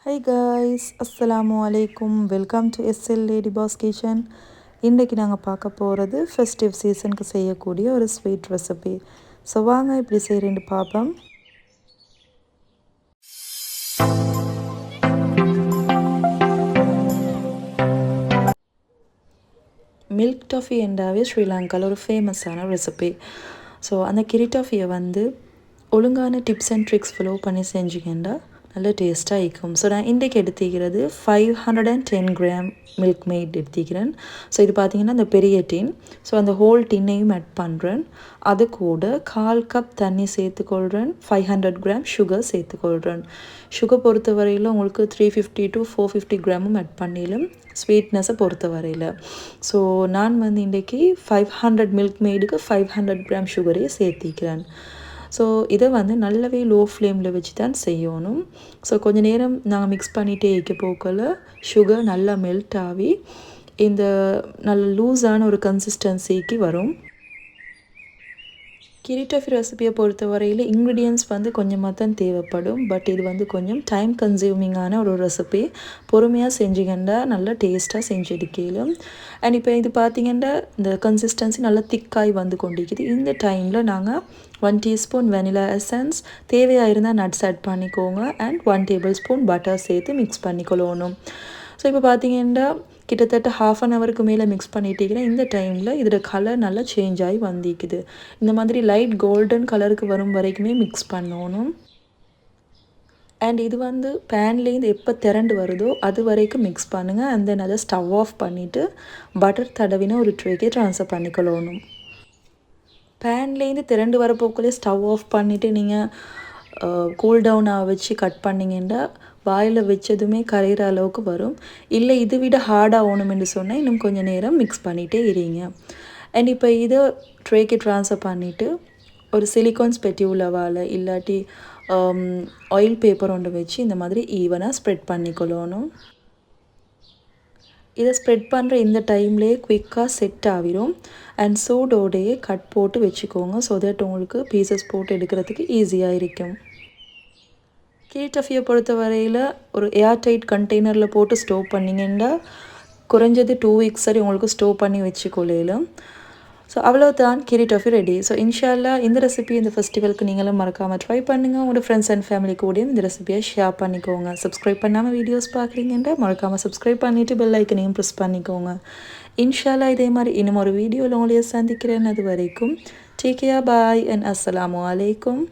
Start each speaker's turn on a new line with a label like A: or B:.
A: Hi guys, Assalamu alaikum. Welcome to SL Lady Boss Kitchen. இன்றைக்கி நாங்கள் பார்க்க போகிறது ஃபெஸ்டிவ் சீசனுக்கு செய்யக்கூடிய ஒரு ஸ்வீட் ரெசிபி. ஸோ வாங்க இப்படி செய்கிறேன்னு பார்ப்போம். மில்க் டாஃபி என்றாவே ஸ்ரீலங்காவில் ஒரு ஃபேமஸான ரெசிபி. ஸோ அந்த கிரி டாஃபியை ஒழுங்கான டிப்ஸ் அண்ட் ட்ரிக்ஸ் ஃபாலோ பண்ணி செஞ்சுக்கிண்டா நல்ல டேஸ்ட்டாக இருக்கும். ஸோ நான் இன்றைக்கு எடுத்துக்கிறது 510 கிராம் மில்க் மெய்ட் எடுத்துக்கிறேன். ஸோ இது பார்த்திங்கன்னா இந்த பெரிய டின். ஸோ அந்த ஹோல் டின்னையும் ஆட் பண்ணுறேன். அது கூட 1/4 கப் தண்ணி சேர்த்துக்கொள்கிறேன். 500 கிராம் சுகர் சேர்த்துக்கொள்கிறேன். சுகர் பொறுத்த வரையில் உங்களுக்கு 350 to 450 கிராமும் ஆட் பண்ணிலும் ஸ்வீட்னஸை பொறுத்த வரையில். ஸோ நான் இன்றைக்கி 500 மில்க் மெய்டுக்கு 500 கிராம் சுகரையே சேர்த்திக்கிறேன். ஸோ இதை நல்லாவே லோ ஃப்ளேமில் வச்சு தான் செய்யணும். ஸோ கொஞ்சம் நேரம் நாங்கள் மிக்ஸ் பண்ணிகிட்டே இருக்க போக்கில் சுகர் நல்லா மெல்ட் ஆகி இந்த நல்ல லூஸான ஒரு கன்சிஸ்டன்சிக்கு வரும். கிரி டாஃபி ரெசிபியை பொறுத்த வரையில் இன்க்ரீடியன்ட்ஸ் கொஞ்சமாக தான் தேவைப்படும். பட் இது கொஞ்சம் டைம் கன்சியூமிங்கான ஒரு ரெசிபி. பொறுமையாக செஞ்சுக்கிண்டா நல்லா டேஸ்ட்டாக செஞ்சு எடுக்கலாம். அண்ட் இப்போ இது பார்த்திங்கன்னா இந்த கன்சிஸ்டன்சி நல்லா திக்காகி கொண்டிருக்குது. இந்த டைமில் நாங்கள் 1 டீஸ்பூன் வெனிலா எசன்ஸ், தேவையாக இருந்தால் நட்ஸ் ஆட் பண்ணிக்கோங்க. அண்ட் 1 டேபிள் ஸ்பூன் பட்டர் சேர்த்து மிக்ஸ் பண்ணிக்கொள்ளணும். ஸோ இப்போ பார்த்திங்கன்னா கிட்டத்தட்ட 1/2 ஹவருக்கு மேலே மிக்ஸ் பண்ணிட்டீங்கன்னா இந்த டைமில் இதோட கலர் நல்லா சேஞ்ச் ஆகி வந்திக்குது. இந்த மாதிரி லைட் கோல்டன் கலருக்கு வரும் வரைக்குமே மிக்ஸ் பண்ணணும். அண்ட் இது பேன்லேருந்து எப்போ திரண்டு வருதோ அது வரைக்கும் மிக்ஸ் பண்ணுங்கள். அண்ட் தென் அதை ஸ்டவ் ஆஃப் பண்ணிவிட்டு பட்டர் தடவின ஒரு ட்ரேக்கே ட்ரான்ஸ்ஃபர் பண்ணிக்கொள்ளணும். பேன்லேருந்து திரண்டு வரப்போக்குள்ளே ஸ்டவ் ஆஃப் பண்ணிவிட்டு நீங்கள் கூல் டவுனாக வச்சு கட் பண்ணிங்கன்னா வாயில் வச்சதுமே கரைகிற அளவுக்கு வரும். இல்லை இது விட ஹார்டாக ஆகணும்னு சொன்னால் இன்னும் கொஞ்சம் நேரம் மிக்ஸ் பண்ணிகிட்டே இருங்க. அண்ட் இப்போ இதை ட்ரேக்கு ட்ரான்ஸ்ஃபர் பண்ணிவிட்டு ஒரு சிலிக்கான் ஸ்பெட்யூலாவால் இல்லாட்டி ஆயில் பேப்பர் ஒன்று வச்சு இந்த மாதிரி ஈவனாக ஸ்ப்ரெட் பண்ணிக்கொள்ளணும். இதை ஸ்ப்ரெட் பண்ணுற இந்த டைம்லேயே குவிக்காக செட் ஆகிரும். அண்ட் சூடோடையே கட் போட்டு வச்சுக்கோங்க. ஸோ தட் உங்களுக்கு பீசஸ் போட்டு எடுக்கிறதுக்கு ஈஸியாக இருக்கும். கிரி டாஃபியை பொறுத்த வரையில் ஒரு ஏர்டைட் கண்டெய்னரில் போட்டு ஸ்டோர் பண்ணிங்கன்னா குறைஞ்சது 2 வீக்ஸ் சரி உங்களுக்கு ஸ்டோர் பண்ணி வச்சுக்கொள்ளலாம். ஸோ அவ்வளோதான், கிரி டாஃபி ரெடி. ஸோ இன்ஷால்லா இந்த ரெசிபி இந்த ஃபெஸ்டிவலுக்கு நீங்களும் மறக்காமல் ட்ரை பண்ணுங்கள். உங்களோட ஃப்ரெண்ட்ஸ் அண்ட் ஃபேமிலி கூடயும் இந்த ரெசிபியை ஷேர் பண்ணிக்கோங்க. சப்ஸ்கிரைப் பண்ணாமல் வீடியோஸ் பார்க்குறீங்கன்னா மறக்காமல் சப்ஸ்கிரைப் பண்ணிவிட்டு பெல் ஐக்கனையும் ப்ரெஸ் பண்ணிக்கோங்க. இன்ஷால்லா இதே மாதிரி இன்னும் ஒரு வீடியோவில் உங்களையே சந்திக்கிறேன். அது வரைக்கும் டேக் கேர், பாய் அண்ட் அஸ்ஸலாமு அலைக்கும்.